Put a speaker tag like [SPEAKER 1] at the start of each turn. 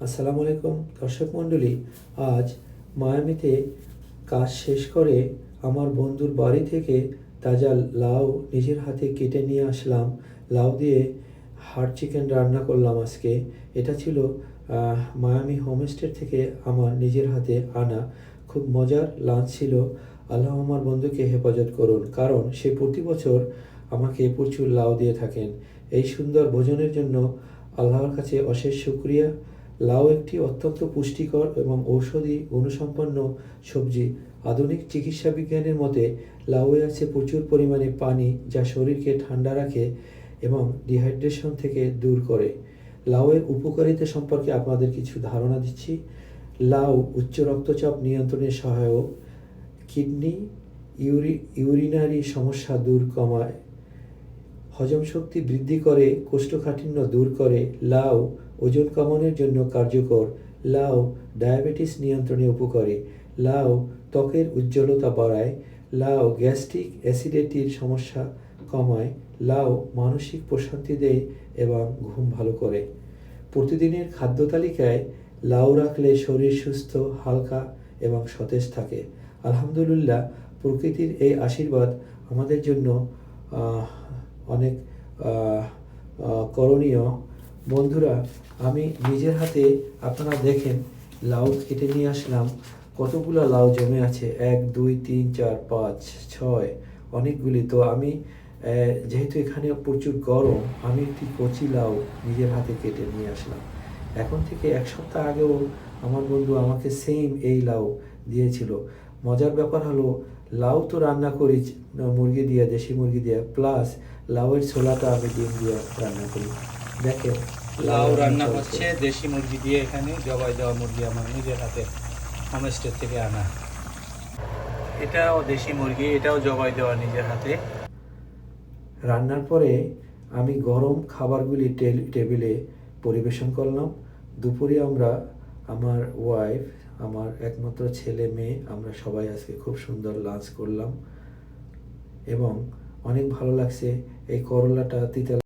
[SPEAKER 1] আসসালামু আলাইকুম দর্শক মণ্ডলী। আজ মায়ামিতে কাজ শেষ করে আমার বন্ধুর বাড়ি থেকে তাজা লাউ নিজের হাতে কেটে নিয়ে আসলাম। লাউ দিয়ে হার্ড চিকেন রান্না করলাম আজকে। এটা ছিল মায়ামি হোমস্টে থেকে আমার নিজের হাতে আনা খুব মজার লাঞ্চ ছিল। আল্লাহ আমার বন্ধুকে হেফাজত করুন, কারণ সে প্রতি বছর আমাকে প্রচুর লাউ দিয়ে থাকেন। এই সুন্দর ভোজনের জন্য আল্লাহর কাছে অশেষ শুকরিয়া। লাউ একটি অত্যন্ত পুষ্টিকর এবং ঔষধি গুণসম্পন্ন সবজি। আধুনিক চিকিৎসা বিজ্ঞানের মতে লাউয়ে আছে প্রচুর পরিমাণে পানি, যা শরীরকে ঠান্ডা রাখে এবং ডিহাইড্রেশন থেকে দূর করে। লাউয়ের উপকারিতা সম্পর্কে আপনাদের কিছু ধারণা দিচ্ছি। লাউ উচ্চ রক্তচাপ নিয়ন্ত্রণে সহায়ক, কিডনি ইউরিনারি সমস্যা দূর কমায়, হজম শক্তি বৃদ্ধি করে, কোষ্ঠকাঠিন্য দূর করে। লাউ ওজন কমানোর জন্য কার্যকর। লাউ ডায়াবেটিস নিয়ন্ত্রণে উপকারী। লাউ ত্বকের উজ্জ্বলতা বাড়ায়। লাউ গ্যাস্ট্রিক অ্যাসিডিটির সমস্যা কমায়। লাউ মানসিক প্রশান্তি দেয় এবং ঘুম ভালো করে। প্রতিদিনের খাদ্য তালিকায় লাউ রাখলে শরীর সুস্থ, হালকা এবং সতেজ থাকে। আলহামদুলিল্লাহ, প্রকৃতির এই আশীর্বাদ আমাদের জন্য অনেক করণীয়। বন্ধুরা, আমি নিজের হাতে, আপনারা দেখেন, লাউ কেটে নিয়ে আসলাম। কতগুলো লাউ জমে আছে, 1 2 3 4 5 6, অনেকগুলি। তো আমি যেহেতু এখানে প্রচুর গরম, আমি একটি কচি লাউ নিজের হাতে কেটে নিয়ে আসলাম। এখন থেকে 1 সপ্তাহ আগেও আমার বন্ধু আমাকে সেম এই লাউ দিয়েছিল। মজার ব্যাপার হলো, লাউ তো রান্না করি মুরগি দিয়ে, দেশি মুরগি দিয়ে, প্লাস লাউয়ের ছোলাটা আমি ডিম দিয়ে রান্না করি। দেখেন,
[SPEAKER 2] লাউ রান্না হচ্ছে দেশি মুরগি দিয়ে। এখানে জবাই দেওয়া মুরগি আমার নিজের হাতে হোমস্টে থেকে আনা। এটাও দেশি মুরগি, এটাও জবাই দেওয়া নিজের হাতে।
[SPEAKER 1] রান্নার পরে আমি গরম খাবারগুলি টেবিলে পরিবেশন করলাম। দুপুরে আমরা, আমার ওয়াইফ, আমার একমাত্র ছেলে মেয়ে, আমরা সবাই আজকে খুব সুন্দর লাঞ্চ করলাম এবং অনেক ভালো লাগছে। এই করলাটা তিতা